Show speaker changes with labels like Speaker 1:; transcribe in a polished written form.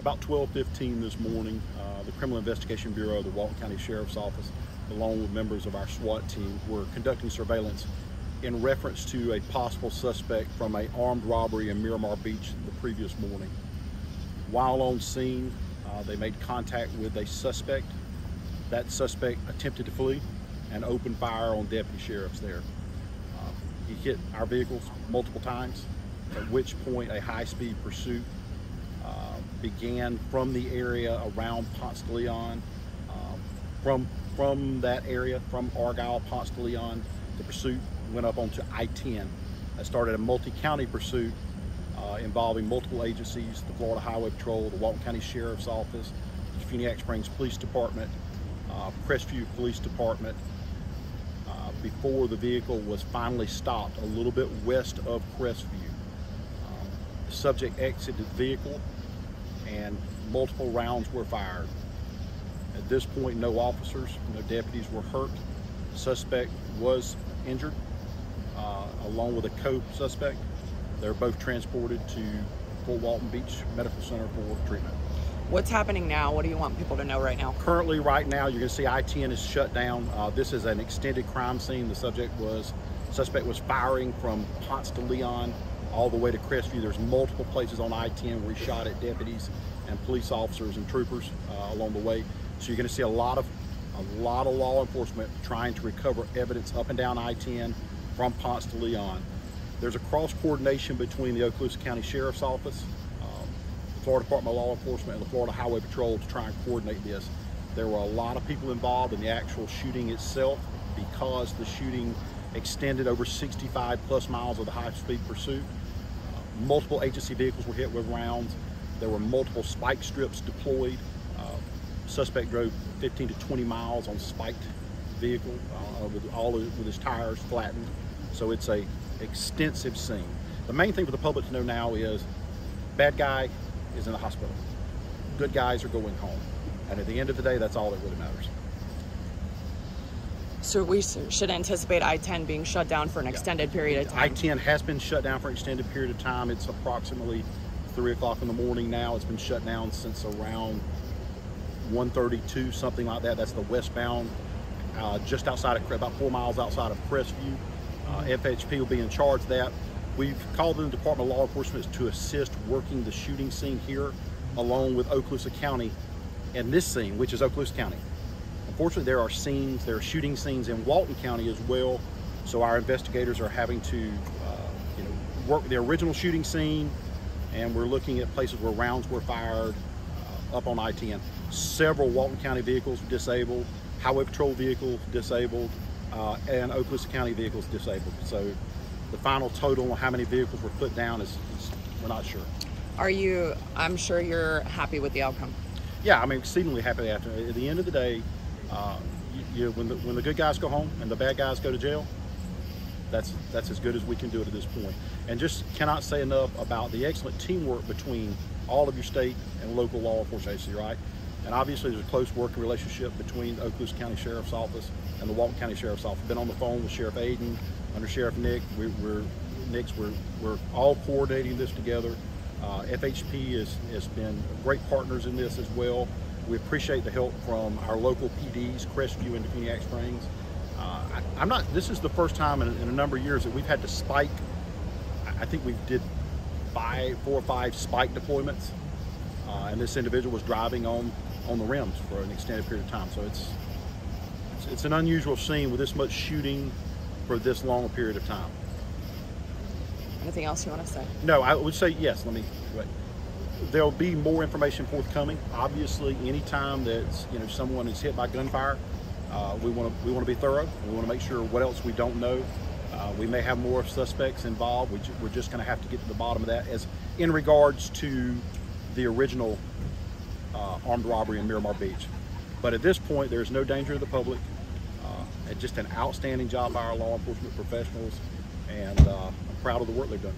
Speaker 1: About 12:15 this morning, the Criminal Investigation Bureau of the Walton County Sheriff's Office, along with members of our SWAT team, were conducting surveillance in reference to a possible suspect from an armed robbery in Miramar Beach the previous morning. While on scene, they made contact with a suspect. That suspect attempted to flee and opened fire on deputy sheriffs there. He hit our vehicles multiple times, at which point a high-speed pursuit began from the area around Ponce de Leon. From that area, from Argyle, Ponce de Leon, the pursuit went up onto I-10. That started a multi-county pursuit involving multiple agencies: the Florida Highway Patrol, the Walton County Sheriff's Office, the Phoenix Springs Police Department, Crestview Police Department, before the vehicle was finally stopped a little bit west of Crestview. The subject exited the vehicle and multiple rounds were fired. At this point, no officers, no deputies were hurt. The suspect was injured, along with a co-suspect. They're both transported to Fort Walton Beach Medical Center for treatment.
Speaker 2: What's happening now? What do you want people to know right now?
Speaker 1: Currently, right now, you're going to see I-10 is shut down. This is an extended crime scene. The suspect was firing from Ponce de Leon all the way to Crestview. There's multiple places on I-10 where he shot at deputies and police officers and troopers along the way. So you're going to see a lot of law enforcement trying to recover evidence up and down I-10 from Ponce de Leon. There's a cross coordination between the Okaloosa County Sheriff's Office, the Florida Department of Law Enforcement, and the Florida Highway Patrol to try and coordinate this. There were a lot of people involved in the actual shooting itself because the shooting extended over 65 plus miles of the high-speed pursuit. Multiple agency vehicles were hit with rounds. There were multiple spike strips deployed. Suspect drove 15 to 20 miles on spiked vehicle with his tires flattened. So it's a extensive scene. The main thing for the public to know now is bad guy is in the hospital. Good guys are going home. And at the end of the day, that's all that really matters.
Speaker 2: So we should anticipate I-10 being shut down for an extended period of time?
Speaker 1: I-10 has been shut down for an extended period of time. It's approximately 3 o'clock in the morning now. It's been shut down since around 1:32, something like that. That's the westbound, just outside of, about 4 miles outside of Crestview. FHP will be in charge of that. We've called in the Department of Law Enforcement to assist working the shooting scene here, along with Okaloosa County and this scene, which is Okaloosa County. Unfortunately, there are shooting scenes in Walton County as well, so our investigators are having to work the original shooting scene, and we're looking at places where rounds were fired up on I-10. Several Walton County vehicles disabled, Highway Patrol vehicles disabled, and Okaloosa County vehicles disabled. So the final total on how many vehicles were put down is we're not sure.
Speaker 2: I'm sure you're happy with the outcome.
Speaker 1: Yeah, I'm exceedingly happy after. At the end of the day, when the good guys go home and the bad guys go to jail, that's as good as we can do it at this point. And just cannot say enough about the excellent teamwork between all of your state and local law enforcement agencies, right? And obviously there's a close working relationship between the Okaloosa County Sheriff's Office and the Walton County Sheriff's Office. I've been on the phone with Sheriff Aiden, under Sheriff Nick. We're all coordinating this together. FHP has been great partners in this as well. We appreciate the help from our local PDs, Crestview and Phoenix Springs. This is the first time in a number of years that we've had to spike. I think we did 4 or 5 spike deployments, and this individual was driving on the rims for an extended period of time. So it's an unusual scene with this much shooting for this long a period of time.
Speaker 2: Anything else you want to say? No,
Speaker 1: I would say yes. There'll be more information forthcoming. Obviously, anytime that someone is hit by gunfire, we want to be thorough. We want to make sure what else we don't know. We may have more suspects involved. We're just going to have to get to the bottom of that. As in regards to the original armed robbery in Miramar Beach, but at this point, there's no danger to the public. Just an outstanding job by our law enforcement professionals, and I'm proud of the work they've done.